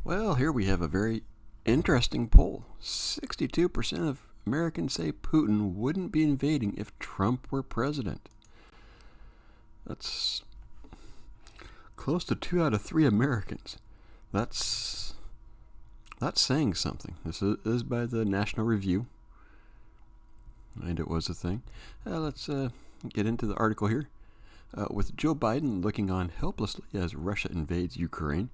Well, here we have a very interesting poll. 62% of Americans say Putin wouldn't be invading if Trump were president. That's close to 2 out of 3 Americans. That's saying something. This is by the National Review, and it was a thing. Let's get into the article here. With Joe Biden looking on helplessly as Russia invades Ukraine,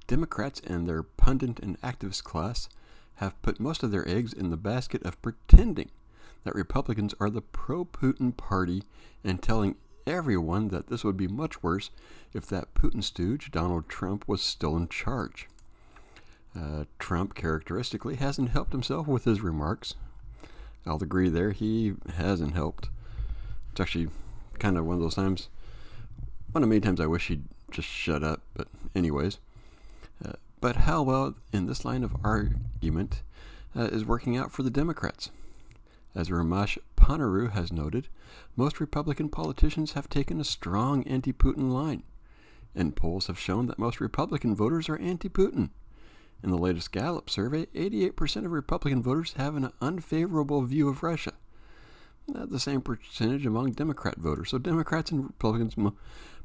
Democrats and their pundit and activist class have put most of their eggs in the basket of pretending that Republicans are the pro-Putin party and telling everyone that this would be much worse if that Putin stooge, Donald Trump, was still in charge. Trump, characteristically, hasn't helped himself with his remarks. I'll agree there, he hasn't helped. It's actually kind of one of those times, one of many times I wish he'd just shut up, but anyways. But how well in this line of argument is working out for the Democrats? As Ramesh Ponnuru has noted, most Republican politicians have taken a strong anti-Putin line, and polls have shown that most Republican voters are anti-Putin. In the latest Gallup survey, 88% of Republican voters have an unfavorable view of Russia. The same percentage among Democrat voters. So Democrats and Republicans,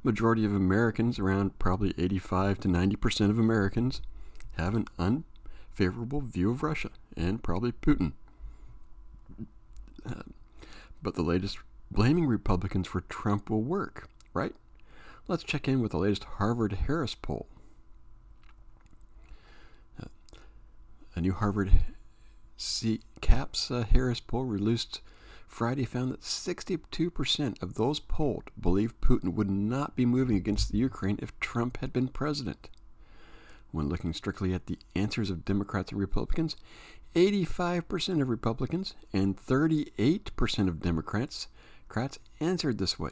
majority of Americans, around probably 85 to 90% of Americans, have an unfavorable view of Russia and probably Putin. But the latest blaming Republicans for Trump will work, right? Let's check in with the latest Harvard-Harris poll. A new Harvard CAPS Harris poll released Friday found that 62% of those polled believe Putin would not be moving against the Ukraine if Trump had been president. When looking strictly at the answers of Democrats and Republicans, 85% of Republicans and 38% of Democrats answered this way.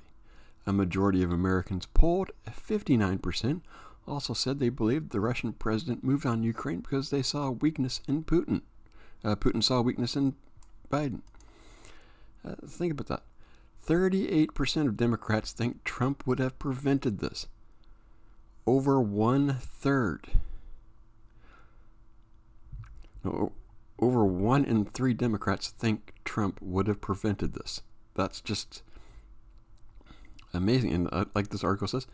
A majority of Americans polled, 59%, also said they believed the Russian president moved on Ukraine because they saw weakness in Putin. Putin saw weakness in Biden. Think about that. 38% of Democrats think Trump would have prevented this. Over 1/3. No, over 1 in 3 Democrats think Trump would have prevented this. That's just amazing. And like this article says,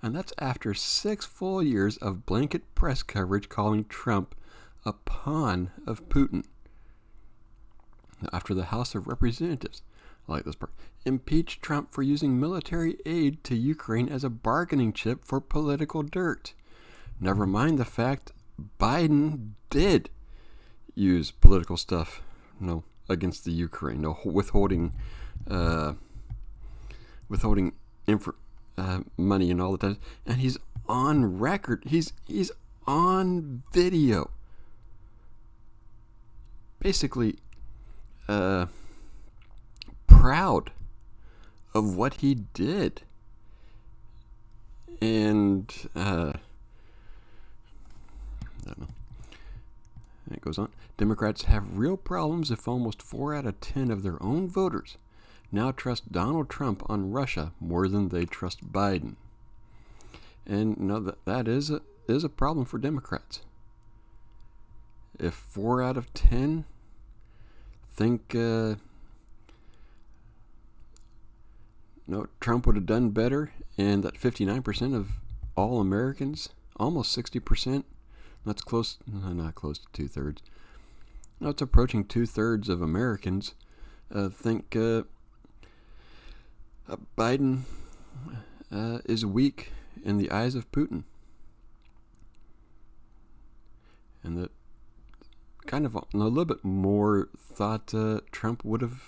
and that's after 6 full years of blanket press coverage calling Trump a pawn of Putin. After the House of Representatives, I like this part, impeached Trump for using military aid to Ukraine as a bargaining chip for political dirt. Never mind the fact Biden did use political stuff, against the Ukraine, withholding money and all the time, and he's on record. He's on video, basically proud of what he did, and I don't know. And it goes on. Democrats have real problems if almost 4 out of 10 of their own voters now trust Donald Trump on Russia more than they trust Biden. And that is a problem for Democrats. If 4 out of 10 think Trump would have done better, and that 59% of all Americans, almost 60%, that's close, not close to 2/3. No, it's approaching 2/3 of Americans think Biden is weak in the eyes of Putin, and that kind of a little bit more thought Trump would have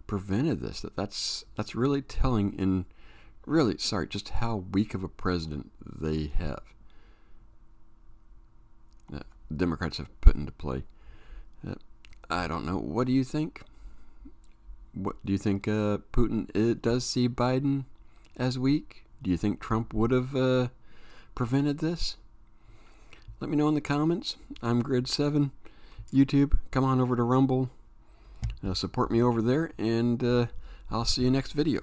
prevented this. That's really telling in really just how weak of a president they have. Democrats have put into play. I don't know. What do you think? What do you think? Putin does see Biden as weak? Do you think Trump would have prevented this? Let me know in the comments. I'm Grid7. YouTube, come on over to Rumble. Support me over there, and I'll see you next video.